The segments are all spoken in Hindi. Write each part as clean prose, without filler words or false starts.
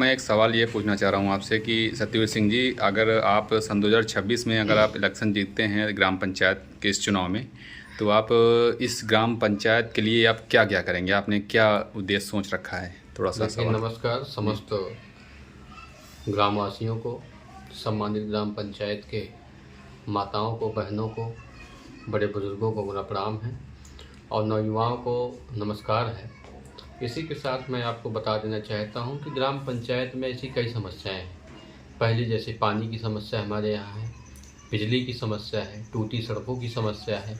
मैं एक सवाल ये पूछना चाह रहा हूँ आपसे कि सत्यवीर सिंह जी, अगर आप सन 2026 में अगर आप इलेक्शन जीतते हैं ग्राम पंचायत के इस चुनाव में, तो आप इस ग्राम पंचायत के लिए आप क्या क्या करेंगे? आपने क्या उद्देश्य सोच रखा है? थोड़ा सा देखिए, सवाल। नमस्कार समस्त ग्रामवासियों को, सम्मानित ग्राम पंचायत के माताओं को, बहनों को, बड़े बुजुर्गों को मेरा प्रणाम है और नौयुवाओं को नमस्कार है। इसी के साथ मैं आपको बता देना चाहता हूं कि ग्राम पंचायत में ऐसी कई समस्याएं हैं। पहली जैसे पानी की समस्या हमारे यहाँ है, बिजली की समस्या है, टूटी सड़कों की समस्या है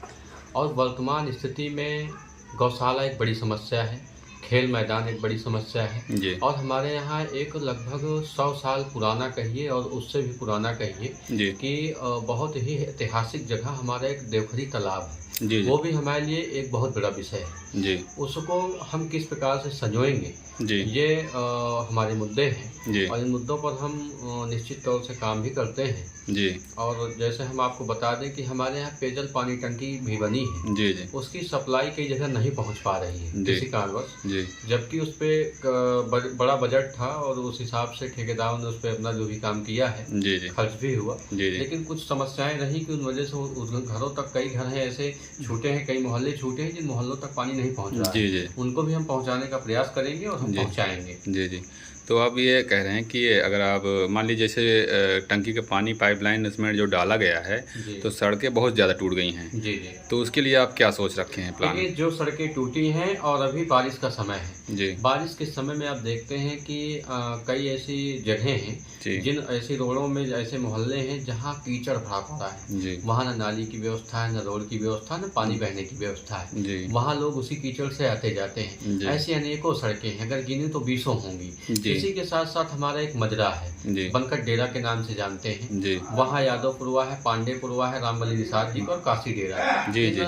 और वर्तमान स्थिति में गौशाला एक बड़ी समस्या है, खेल मैदान एक बड़ी समस्या है जी और हमारे यहाँ एक लगभग 100 साल पुराना कहिए और उससे भी पुराना कहिए जी कि बहुत ही ऐतिहासिक जगह हमारा एक देवखरी तालाब है। जी वो भी हमारे लिए एक बहुत बड़ा विषय है। जी उसको हम किस प्रकार से संजोएंगे, जी ये हमारे मुद्दे हैं जी और इन मुद्दों पर हम निश्चित तौर से काम भी करते हैं। जी और जैसे हम आपको बता दें कि हमारे यहाँ पेयजल पानी टंकी भी बनी है, जी जी उसकी सप्लाई कई जगह नहीं पहुँच पा रही है जी किसी कारणवश, जी जबकि उस पर बड़ा बजट था और उस हिसाब से ठेकेदारों ने उस पर अपना जो भी काम किया है, जी जी खर्च भी हुआ। जी जी लेकिन कुछ समस्याएं रही कि उन वजह से उस घरों तक, कई घर हैं ऐसे छूटे हैं, कई मोहल्ले छूटे हैं जिन मोहल्लों तक पानी नहीं पहुंच रहा जी है। जी उनको भी हम पहुंचाने का प्रयास करेंगे और हम जी पहुंचाएंगे। जी जी। तो आप ये कह रहे हैं कि अगर आप मान लीजिए जैसे टंकी का पानी पाइपलाइन इसमें जो डाला गया है, जी तो सड़कें बहुत ज़्यादा टूट गई हैं, जी जी। तो उसके लिए आप क्या सोच रखे हैं प्लान? देखिए, जो सड़कें टूटी हैं और अभी बारिश का समय है, जी बारिश के समय में आप देखते हैं कि कई ऐसी जगह हैं, जी जिन ऐसी रोडों में ऐसे मोहल्ले हैं जहां कीचड़ भरा पड़ा है, जी वहां न नाली की व्यवस्था है, न रोड की व्यवस्था, न पानी बहने की व्यवस्था है। जी वहां लोग उसी कीचड़ से आते जाते हैं। जी ऐसी अनेकों सड़कें हैं, अगर गिनी तो 20 होंगी। जी इसी के साथ साथ हमारा एक मजरा है, जी बनकट डेरा के नाम से जानते हैं। जी वहाँ यादवपुरवा है, पांडेपुरवा है, रामबली निषाद जी का और काशी डेरा है। जी इन जी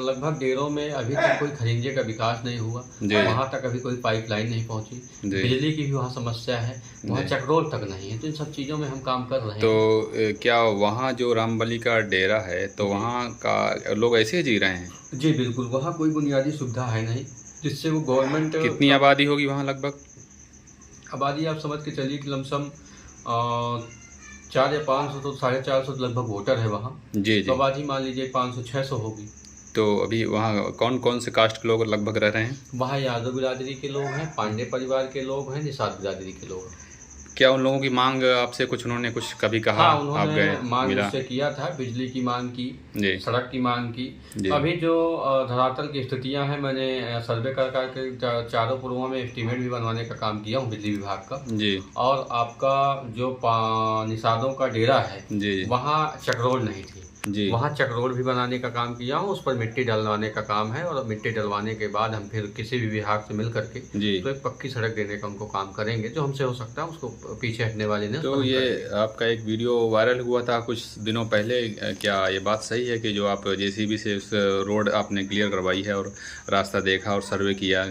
लगभग डेरों में अभी तक कोई खरिंजे का विकास नहीं हुआ, जी वहाँ तक अभी कोई पाइपलाइन नहीं पहुंची, जी बिजली की भी वहाँ समस्या है, वहाँ जी। चक्रोल तक नहीं है। तो इन सब चीज़ों में हम काम कर रहे तो हैं। क्या वहाँ जो रामबली का डेरा है, तो जी। वहाँ का लोग ऐसे ही जी रहे हैं? जी बिल्कुल, वहाँ कोई बुनियादी सुविधा है नहीं जिससे वो गवर्नमेंट। कितनी आबादी होगी वहाँ लगभग? आबादी आप समझ के चलिए कि लमसम 4 या 500 तो 450 लगभग वोटर है वहाँ। जी तो जी। आबादी मान लीजिए 500-600 होगी। तो अभी वहाँ कौन कौन से कास्ट के लोग लगभग रह रहे हैं? वहाँ यादव बिरादरी के लोग हैं, पांडे परिवार के लोग हैं, निषाद बिरादरी के लोग हैं। क्या उन लोगों की मांग आपसे कुछ उन्होंने कुछ कभी कहा? हाँ, आप उन्होंने गए, मांग मिला? मुझसे किया था, बिजली की मांग की, जी सड़क की मांग की। जी अभी जो धरातल की स्थितियां हैं, मैंने सर्वे कर के चारों पुरवों में एस्टीमेट भी बनवाने का काम किया हूँ बिजली विभाग का। जी और आपका जो निषादों का डेरा है, जी वहाँ चक्रोल नहीं थी, जी वहाँ चक्रोल भी बनाने का काम किया हूँ। उस पर मिट्टी डलवाने का काम है और मिट्टी डलवाने के बाद हम फिर किसी भी विभाग से मिल करके जी। तो एक पक्की सड़क देने का उनको काम करेंगे, जो हमसे हो सकता है उसको पीछे हटने वाले ने। तो ये आपका एक वीडियो वायरल हुआ था कुछ दिनों पहले, क्या ये बात सही है कि जो आप जेसीबी से उस रोड आपने क्लियर करवाई है और रास्ता देखा और सर्वे किया,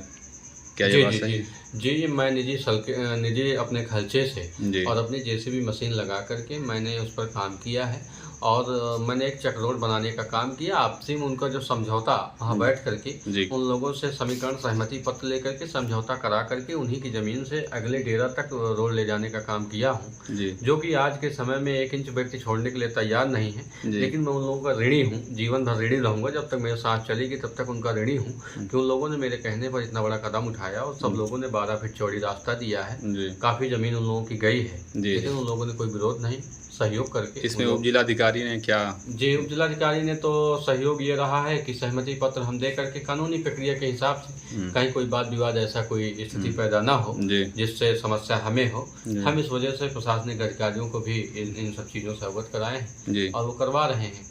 क्या ये बात सही है? जी, ये मैं निजी अपने खर्चे से जी और अपनी जेसीबी मशीन लगा करके मैंने उस पर काम किया है और मैंने एक चक रोड बनाने का काम किया। आपसी में उनका जो समझौता, वहाँ बैठ करके जी उन लोगों से समीकरण सहमति पत्र लेकर के समझौता करा करके उन्हीं की ज़मीन से अगले डेरा तक रोड ले जाने का काम किया हूँ, जी जो कि आज के समय में 1 इंच व्यक्ति छोड़ने के लिए तैयार नहीं है। जी लेकिन मैं उन लोगों का ऋणी हूँ, जीवन भर ऋणी रहूँगा। जब तक मेरे साथ चलेगी तब तक उनका ऋणी हूँ कि उन लोगों ने मेरे कहने पर इतना बड़ा कदम उठाया और सब लोगों ने 12 फीट चौड़ी रास्ता दिया है। जी काफ़ी ज़मीन उन लोगों की गई है, जी लेकिन उन लोगों ने कोई विरोध नहीं, सहयोग करके। इसमें उप जिलाधिकारी ने क्या? जी, उप जिलाधिकारी ने तो सहयोग ये रहा है कि सहमति पत्र हम दे करके कानूनी प्रक्रिया के हिसाब से कहीं कोई वाद विवाद ऐसा कोई स्थिति पैदा ना हो जी जिससे समस्या हमें हो। जी। हम इस वजह से प्रशासनिक अधिकारियों को भी इन सब चीज़ों से अवगत कराए हैं जी। और वो करवा रहे हैं।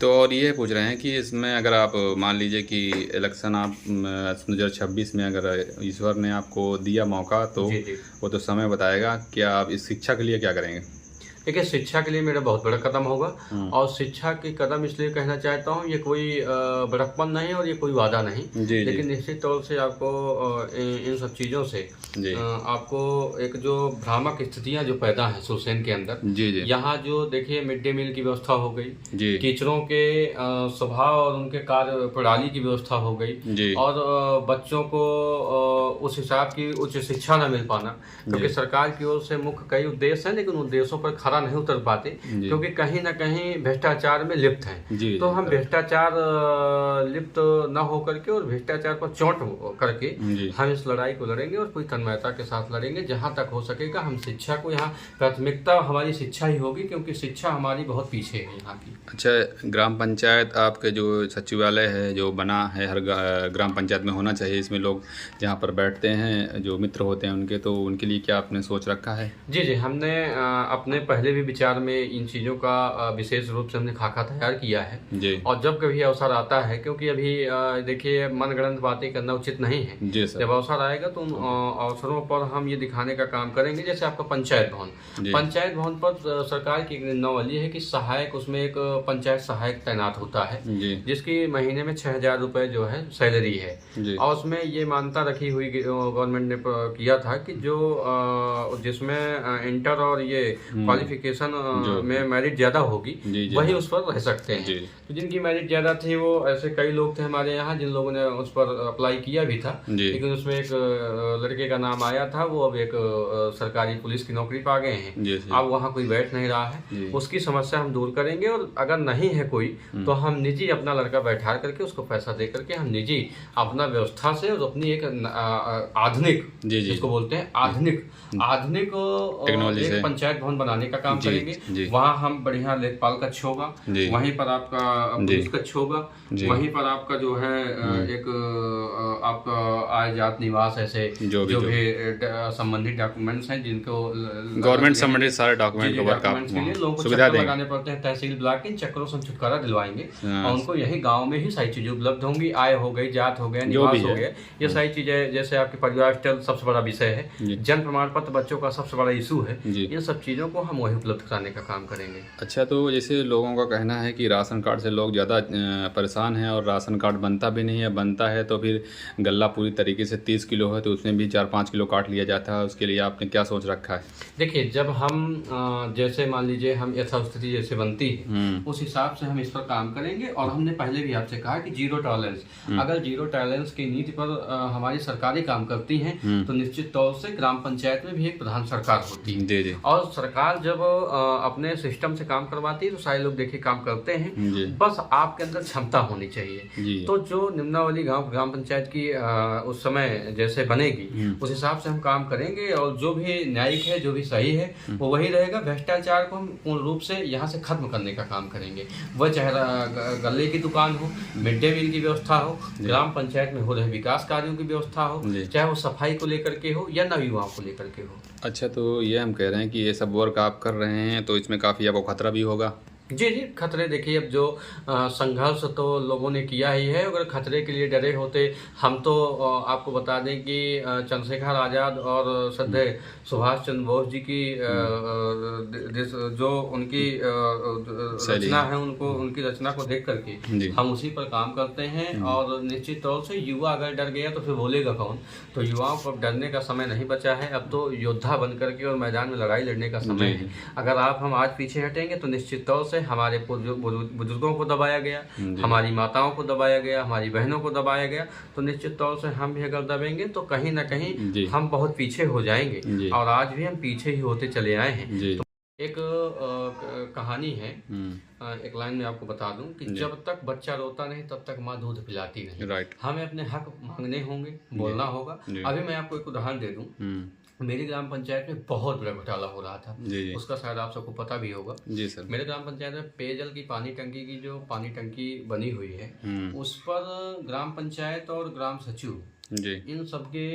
तो और ये पूछ रहे हैं कि इसमें अगर आप मान लीजिए कि इलेक्शन आप 2026 में अगर ईश्वर ने आपको दिया मौका, तो जी जी। वो तो समय बताएगा, क्या आप इस शिक्षा के लिए क्या करेंगे? देखिए, शिक्षा के लिए मेरा बहुत बड़ा कदम होगा। और शिक्षा के कदम इसलिए कहना चाहता हूँ, ये कोई बड़कपन नहीं और ये कोई वादा नहीं, जी। लेकिन निश्चित तौर से आपको इन सब चीज़ों से जी। आपको एक जो भ्रामक स्थितियाँ जो पैदा हैं सुरसैन के अंदर, जी। जी। यहाँ जो देखिए मिड डे मील की व्यवस्था हो गई, जी। टीचरों के स्वभाव और उनके कार्य प्रणाली की व्यवस्था हो गई, जी। और बच्चों को उस हिसाब की उच्च शिक्षा न मिल पाना, क्योंकि सरकार की ओर से मुख्य कई उद्देश्य हैं, लेकिन उद्देश्यों पर खरा नहीं उतर पाते, क्योंकि कहीं ना कहीं भ्रष्टाचार में लिप्त हैं। तो हम भ्रष्टाचार लिप्त न हो करके और भ्रष्टाचार पर चोट करके हम इस लड़ाई को लड़ेंगे और पूरी तन्मयता के साथ लड़ेंगे। जहाँ तक हो सकेगा हम शिक्षा को, यहाँ प्राथमिकता हमारी शिक्षा ही होगी, क्योंकि शिक्षा हमारी बहुत पीछे है यहाँ की। अच्छा, ग्राम पंचायत आपके जो सचिवालय है जो बना है, हर ग्राम पंचायत में होना चाहिए, इसमें लोग जहाँ पर बैठते हैं जो मित्र होते हैं उनके, तो उनके लिए क्या आपने सोच रखा है? जी, हमने अपने पहले भी विचार में इन चीज़ों का विशेष रूप से हमने खाका तैयार किया है जी। और जब कभी अवसर आता है, क्योंकि अभी देखिए मनगढ़ंत बातें करना उचित नहीं है, जी सर। जब अवसर आएगा तो उन अवसरों पर हम ये दिखाने का काम करेंगे। जैसे आपका पंचायत भवन पर सरकार की एक नियमावली है कि सहायक, उसमें एक पंचायत सहायक तैनात होता है, जिसकी महीने में 6,000 रुपये जो है सैलरी है। और उसमें ये मान्यता रखी हुई गवर्नमेंट ने किया था कि जो जिसमें इंटर और ये क्वालिफिकेशन में मेरिट ज़्यादा होगी वही उस पर रह सकते हैं। तो जिनकी मेरिट ज़्यादा थी वो ऐसे कई लोग थे हमारे यहाँ जिन लोगों ने उस पर अप्लाई किया भी था, लेकिन उसमें एक लड़के का नाम आया था, वो अब एक सरकारी पुलिस की नौकरी पा गए हैं, अब वहाँ कोई बैठ नहीं रहा है। उसकी समस्या हम दूर करेंगे और अगर नहीं है कोई तो हम निजी अपना लड़का बैठा करके उसको पैसा दे करके हम निजी अपना व्यवस्था से और अपनी एक आधुनिक, जिसको बोलते हैं आधुनिक टेक्नोलॉजी से पंचायत भवन बनाने का काम करेंगे। वहाँ हम बढ़िया लेखपाल कक्ष होगा, वहीं पर आपका पुलिस कक्ष होगा, वहीं पर आपका जो है एक आपका आय जात निवास, ऐसे जो भी संबंधित डॉक्यूमेंट्स हैं जिनको गवर्नमेंट संबंधित सारे डॉक्यूमेंट के लिए लोगों को चक्कर लगाने पड़ते हैं, तहसील ब्लॉक इन चक्करों से छुटकारा दिलवाएंगे और उनको यही गांव में ही सारी चीजें उपलब्ध होंगी। आय हो गई, जात हो गया, निवास हो गया, ये सारी चीजें, जैसे आपके परिवार स्थल सबसे बड़ा विषय है, जन्म प्रमाण पत्र बच्चों का सबसे बड़ा इशू है, इन सब चीजों को हम वही उपलब्ध कराने का काम करेंगे। अच्छा, तो जैसे लोगों का कहना है कि राशन कार्ड से लोग ज़्यादा परेशान हैं और राशन कार्ड बनता भी नहीं है, बनता है तो फिर गल्ला पूरी तरीके से 30 किलो है तो उसमें भी 4-5 किलो काट लिया जाता है, उसके लिए आपने क्या सोच रखा है? देखिए, जब हम जैसे मान लीजिए हम यथास्थिति जैसे बनती है उस हिसाब से हम इस पर काम करेंगे। और हमने पहले भी आपसे कहा कि जीरो टॉलरेंस, अगर जीरो टॉलरेंस की नीति पर हमारी सरकारें काम करती हैं तो निश्चित तौर से ग्राम पंचायत में भी एक प्रधान सरकार होती है। और सरकार जब अपने सिस्टम से काम करवाती है तो सारे लोग देखिए काम करते हैं, बस आपके अंदर क्षमता होनी चाहिए। तो जो निम्नावली ग्राम पंचायत की उस समय जैसे बनेगी उस हिसाब से हम काम करेंगे और जो भी न्यायिक है, जो भी सही है वो वही रहेगा। भ्रष्टाचार को हम पूर्ण रूप से यहाँ से खत्म करने का काम करेंगे, वह चाहे गल्ले की दुकान हो, मिड डे मील की व्यवस्था हो, ग्राम पंचायत में हो रहे विकास कार्यों की व्यवस्था हो, चाहे वो सफाई को लेकर के हो या नवयुवाओं को लेकर के हो। अच्छा, तो ये हम कह रहे हैं कि ये सब वर्क आप कर रहे हैं तो इसमें काफ़ी आपको खतरा भी होगा? जी, खतरे देखिए, अब जो संघर्ष तो लोगों ने किया ही है, अगर खतरे के लिए डरे होते हम तो आपको बता दें कि चंद्रशेखर आज़ाद और श्रद्धेय सुभाष चंद्र बोस जी की जो उनकी रचना है, उनकी रचना को देख करके हम उसी पर काम करते हैं। और निश्चित तौर से युवा अगर डर गया तो फिर बोलेगा कौन? तो युवाओं को डरने का समय नहीं बचा है, अब तो योद्धा बन करके और मैदान में लड़ाई लड़ने का समय है। अगर हम आज पीछे हटेंगे तो निश्चित तौर से हमारे बुजुर्गों को दबाया गया, हमारी माताओं को दबाया गया, हमारी बहनों को दबाया गया, तो निश्चित तौर से हम भी अगर दबेंगे तो कहीं ना कहीं हम बहुत पीछे हो जाएंगे। और आज भी हम पीछे ही होते चले आए हैं। तो एक कहानी है, एक लाइन में आपको बता दूं कि जब तक बच्चा रोता नहीं तब तक माँ दूध पिलाती नहीं। हमें अपने हक मांगने होंगे, बोलना होगा। अभी मैं आपको एक उदाहरण दे दूं, मेरी ग्राम पंचायत में बहुत बड़ा घोटाला हो रहा था, उसका शायद आप सबको पता भी होगा। जी सर। मेरे ग्राम पंचायत में पेयजल की पानी टंकी की जो पानी टंकी बनी हुई है उस पर ग्राम पंचायत और ग्राम सचिव इन सबके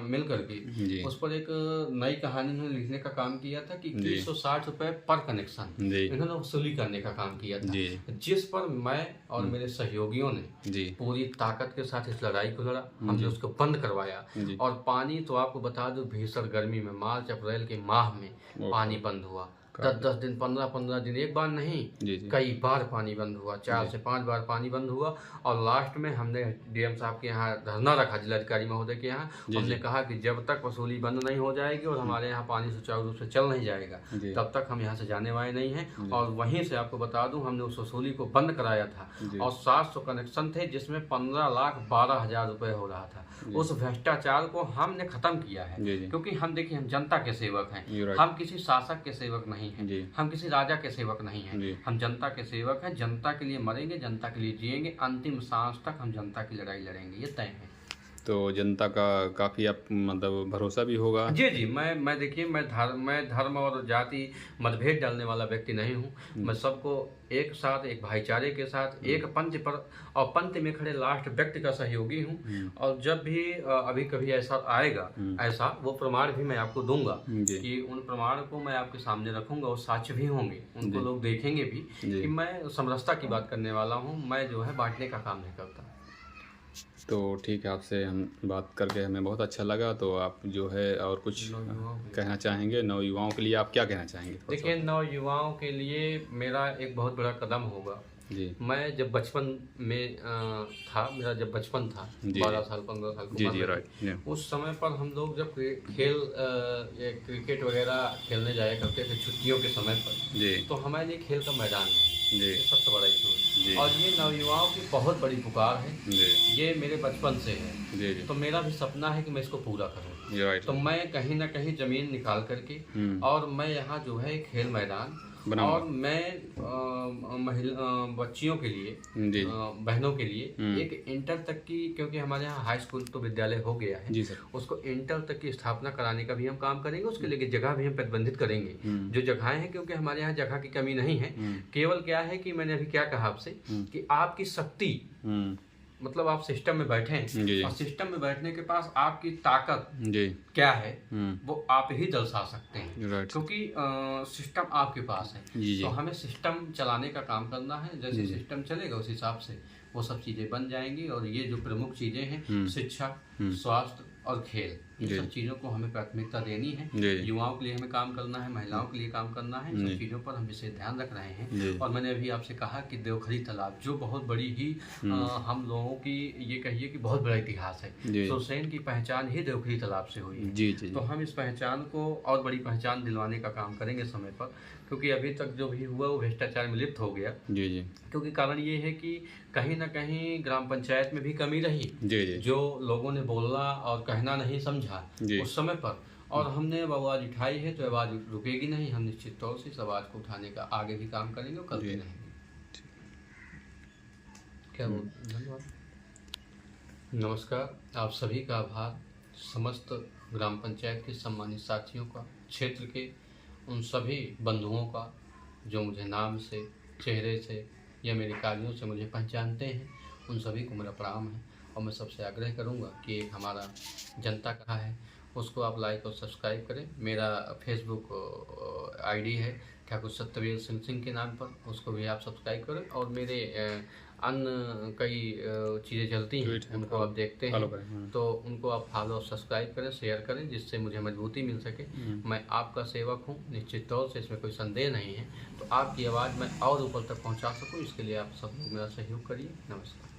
मिल करके उस पर एक नई कहानी उन्होंने लिखने का काम किया था कि 2160 रुपए पर कनेक्शन इन्होंने वसूली करने का काम किया था, जिस पर मैं और मेरे सहयोगियों ने पूरी ताकत के साथ इस लड़ाई को लड़ा। हमने उसको बंद करवाया और पानी तो आपको बता दूं भीषण गर्मी में मार्च अप्रैल के माह में पानी बंद हुआ। 10-10 दिन 15-15 दिन, एक बार नहीं जी जी कई बार पानी बंद हुआ, 4 से 5 बार पानी बंद हुआ। और लास्ट में हमने डीएम साहब के यहाँ धरना रखा, जिलाधिकारी महोदय के यहाँ। हमने कहा कि जब तक वसूली बंद नहीं हो जाएगी और हमारे यहाँ पानी सुचारू रूप से चल नहीं जाएगा तब तक हम यहाँ से जाने वाले नहीं हैं। और वहीं से आपको बता दूं, हमने उस वसूली को बंद कराया था और 700 कनेक्शन थे जिसमें 15,12,000 रुपए हो रहा था। उस भ्रष्टाचार को हमने खत्म किया है, क्योंकि हम देखिए हम जनता के सेवक हैं, हम किसी शासक के सेवक नहीं हैं, हम किसी राजा के सेवक नहीं हैं, हम जनता के सेवक हैं। जनता के लिए मरेंगे, जनता के लिए जिएंगे, अंतिम सांस तक हम जनता की लड़ाई लड़ेंगे, ये तय है। तो जनता का काफ़ी आप मतलब भरोसा भी होगा। जी जी, मैं देखिए, मैं धर्म और जाति मतभेद डालने वाला व्यक्ति नहीं हूँ। मैं सबको एक साथ, एक भाईचारे के साथ, एक पंथ पर और पंथ में खड़े लास्ट व्यक्ति का सहयोगी हूँ। और जब भी अभी कभी ऐसा आएगा, ऐसा वो प्रमाण भी मैं आपको दूंगा कि उन प्रमाण को मैं आपके सामने रखूंगा और साक्ष्य भी होंगे, उनको लोग देखेंगे भी कि मैं समरसता की बात करने वाला हूँ, मैं जो है बांटने का काम नहीं करता। तो ठीक है, आपसे हम बात करके हमें बहुत अच्छा लगा। तो आप जो है और कुछ कहना चाहेंगे नौयुवाओं के लिए, आप क्या कहना चाहेंगे? देखिए, नौयुवाओं के लिए मेरा एक बहुत बड़ा कदम होगा जी। मैं जब बचपन में था, मेरा जब बचपन था 12 साल 15 साल की उम्र, उस समय पर हम लोग जब खेल क्रिकेट वगैरह खेलने जाया करते थे छुट्टियों के समय पर, तो हमारे लिए खेल का मैदान है, ये सबसे बड़ा इशू है। और ये नौयुवाओं की बहुत बड़ी पुकार है, ये मेरे बचपन से है। तो मेरा भी सपना है कि मैं इसको पूरा करूँ। तो मैं कहीं ना कहीं जमीन निकाल करके और मैं यहाँ जो है खेल मैदान, और मैं बच्चियों के लिए, बहनों के लिए एक इंटर तक की, क्योंकि हमारे यहाँ हाई स्कूल तो विद्यालय हो गया है, उसको इंटर तक की स्थापना कराने का भी हम काम करेंगे। उसके लिए जगह भी हम प्रतिबंधित करेंगे, जो जगहें हैं, क्योंकि हमारे यहाँ जगह की कमी नहीं है। केवल क्या है कि मैंने अभी क्या कहा आपसे कि आपकी शक्ति, मतलब आप सिस्टम में बैठे हैं और सिस्टम में बैठने के पास आपकी ताकत क्या है वो आप ही दर्शा सकते हैं, क्योंकि सिस्टम आपके पास है। तो हमें सिस्टम चलाने का काम करना है, जैसे सिस्टम चलेगा उस हिसाब से वो सब चीज़ें बन जाएंगी। और ये जो प्रमुख चीज़ें हैं, शिक्षा, स्वास्थ्य और खेल, इन सब चीज़ों को हमें प्राथमिकता देनी है। युवाओं के लिए हमें काम करना है, महिलाओं के लिए काम करना है, इन सब चीज़ों पर हम विशेष ध्यान रख रहे हैं। और मैंने अभी आपसे कहा कि देवखरी तालाब, जो बहुत बड़ी ही हम लोगों की ये कहिए कि बहुत बड़ा इतिहास है। सुरसैन की पहचान ही देवखरी तालाब से हुई है। तो हम इस पहचान को और बड़ी पहचान दिलवाने का काम करेंगे समय पर, क्योंकि अभी तक जो भी हुआ वो भ्रष्टाचार में लिप्त हो गया। क्योंकि कारण ये है कि कहीं ना कहीं ग्राम पंचायत में भी कमी रही, जो लोगों ने बोलना और कहना नहीं समझा उस समय पर, और हमने अब आवाज़ उठाई है, तो आवाज़ रुकेगी नहीं। हम निश्चित तौर से इस आवाज़ को उठाने का आगे भी काम करेंगे और करते रहेंगे। क्या बोल, धन्यवाद, नमस्कार। आप सभी का आभार, समस्त ग्राम पंचायत के सम्मानित साथियों का, क्षेत्र के उन सभी बंधुओं का जो मुझे नाम से, चेहरे से या मेरे कार्यों से मुझे पहचानते हैं, उन सभी को मेरा प्रणाम है। और मैं सबसे आग्रह करूंगा कि एक हमारा जनता का है, उसको आप लाइक और सब्सक्राइब करें। मेरा फेसबुक आईडी है ठाकुर सत्यवीर सिंह के नाम पर, उसको भी आप सब्सक्राइब करें। और मेरे अन्य कई चीज़ें चलती हैं, उनको आप देखते हैं, तो उनको आप फॉलो और सब्सक्राइब करें, शेयर करें, जिससे मुझे मजबूती मिल सके। मैं आपका सेवक हूं, निश्चित तौर से, इसमें कोई संदेह नहीं है। तो आपकी आवाज़ मैं और ऊपर तक पहुंचा सकूं, इसके लिए आप सब लोग मेरा सहयोग करिए। नमस्कार।